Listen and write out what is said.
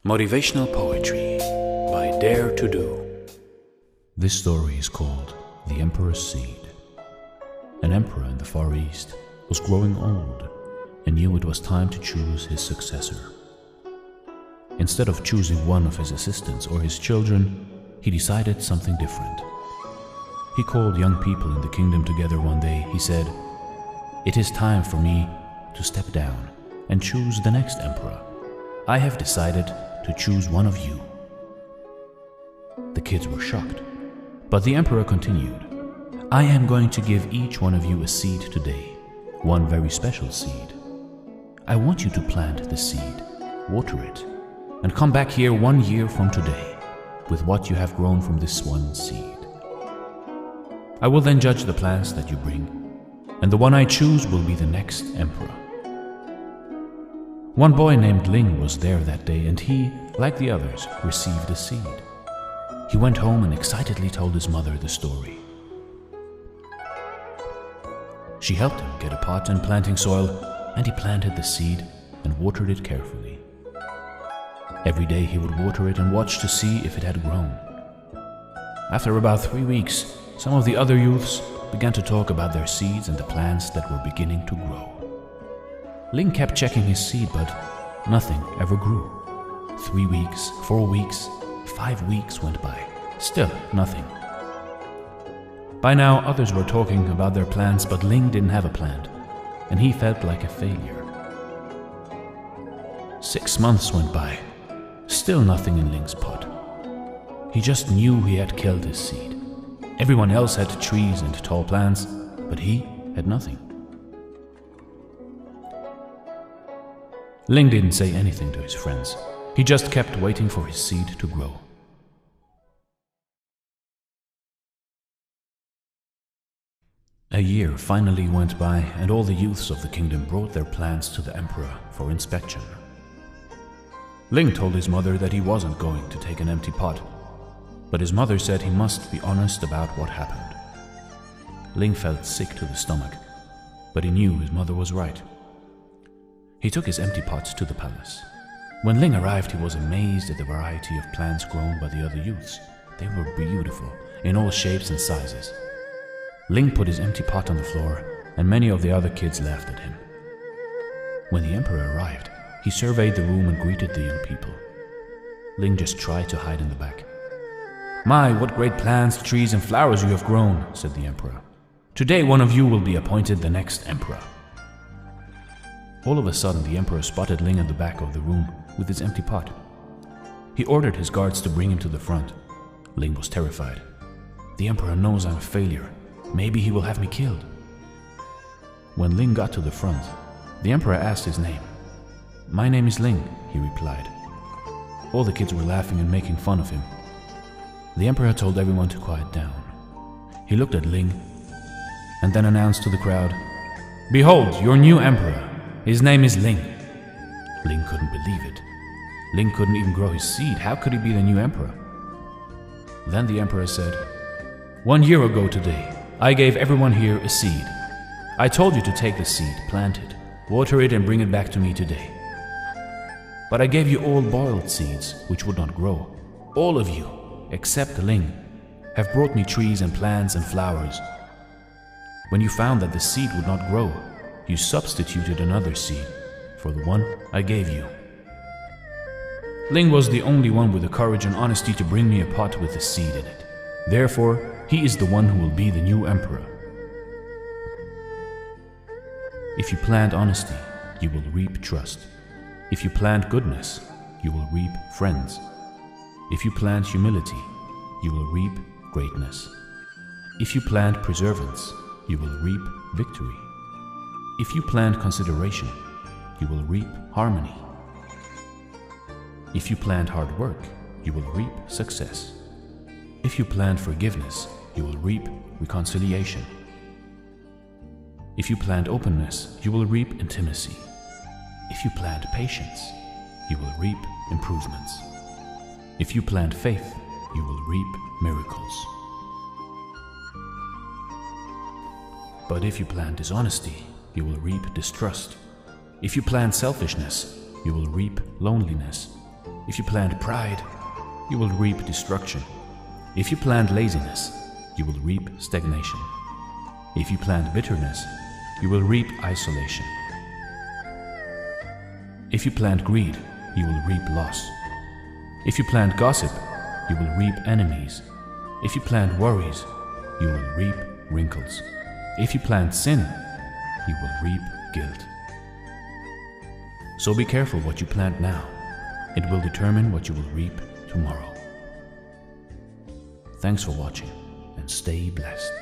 Motivational Poetry by Dare to Do. This story is called The Emperor's Seed. An emperor in the Far East was growing old and knew it was time to choose his successor. Instead of choosing one of his assistants or his children, he decided something different. He called young people in the kingdom together one day. He said, "It is time for me to step down and choose the next emperor. I have decided to choose one of you." The kids were shocked, but the emperor continued, "I am going to give each one of you a seed today, one very special seed. I want you to plant the seed, water it, and come back here 1 year from today with what you have grown from this one seed. I will then judge the plants that you bring, and the one I choose will be the next emperor." One boy named Ling was there that day, and he, like the others, received a seed. He went home and excitedly told his mother the story. She helped him get a pot and planting soil, and he planted the seed and watered it carefully. Every day he would water it and watch to see if it had grown. After about 3 weeks, some of the other youths began to talk about their seeds and the plants that were beginning to grow. Ling kept checking his seed, but nothing ever grew. 3 weeks, 4 weeks, 5 weeks went by. Still nothing. By now, others were talking about their plants, but Ling didn't have a plant, and he felt like a failure. 6 months went by. Still nothing in Ling's pot. He just knew he had killed his seed. Everyone else had trees and tall plants, but he had nothing. Ling didn't say anything to his friends. He just kept waiting for his seed to grow. A year finally went by, and all the youths of the kingdom brought their plants to the emperor for inspection. Ling told his mother that he wasn't going to take an empty pot, but his mother said he must be honest about what happened. Ling felt sick to the stomach, but he knew his mother was right. He took his empty pots to the palace. When Ling arrived, he was amazed at the variety of plants grown by the other youths. They were beautiful, in all shapes and sizes. Ling put his empty pot on the floor, and many of the other kids laughed at him. When the emperor arrived, he surveyed the room and greeted the young people. Ling just tried to hide in the back. "My, what great plants, trees, and flowers you have grown," said the emperor. "Today one of you will be appointed the next emperor." All of a sudden, the emperor spotted Ling in the back of the room with his empty pot. He ordered his guards to bring him to the front. Ling was terrified. "The emperor knows I'm a failure. Maybe he will have me killed." When Ling got to the front, the emperor asked his name. "My name is Ling," he replied. All the kids were laughing and making fun of him. The emperor told everyone to quiet down. He looked at Ling and then announced to the crowd, "Behold, your new emperor. His name is Ling." Ling couldn't believe it. Ling couldn't even grow his seed. How could he be the new emperor? Then the emperor said, "1 year ago today, I gave everyone here a seed. I told you to take the seed, plant it, water it, and bring it back to me today. But I gave you all boiled seeds, which would not grow. All of you, except Ling, have brought me trees and plants and flowers. When you found that the seed would not grow, you substituted another seed for the one I gave you. Ling was the only one with the courage and honesty to bring me a pot with a seed in it. Therefore, he is the one who will be the new emperor. If you plant honesty, you will reap trust. If you plant goodness, you will reap friends. If you plant humility, you will reap greatness. If you plant perseverance, you will reap victory. If you plant consideration, you will reap harmony. If you plant hard work, you will reap success. If you plant forgiveness, you will reap reconciliation. If you plant openness, you will reap intimacy. If you plant patience, you will reap improvements. If you plant faith, you will reap miracles. But if you plant dishonesty, you will reap distrust. If you plant selfishness, you will reap loneliness. If you plant pride, you will reap destruction. If you plant laziness, you will reap stagnation. If you plant bitterness, you will reap isolation. If you plant greed, you will reap loss. If you plant gossip, you will reap enemies. If you plant worries, you will reap wrinkles. If you plant sin, you will reap guilt. So be careful what you plant now. It will determine what you will reap tomorrow. Thanks for watching, and stay blessed.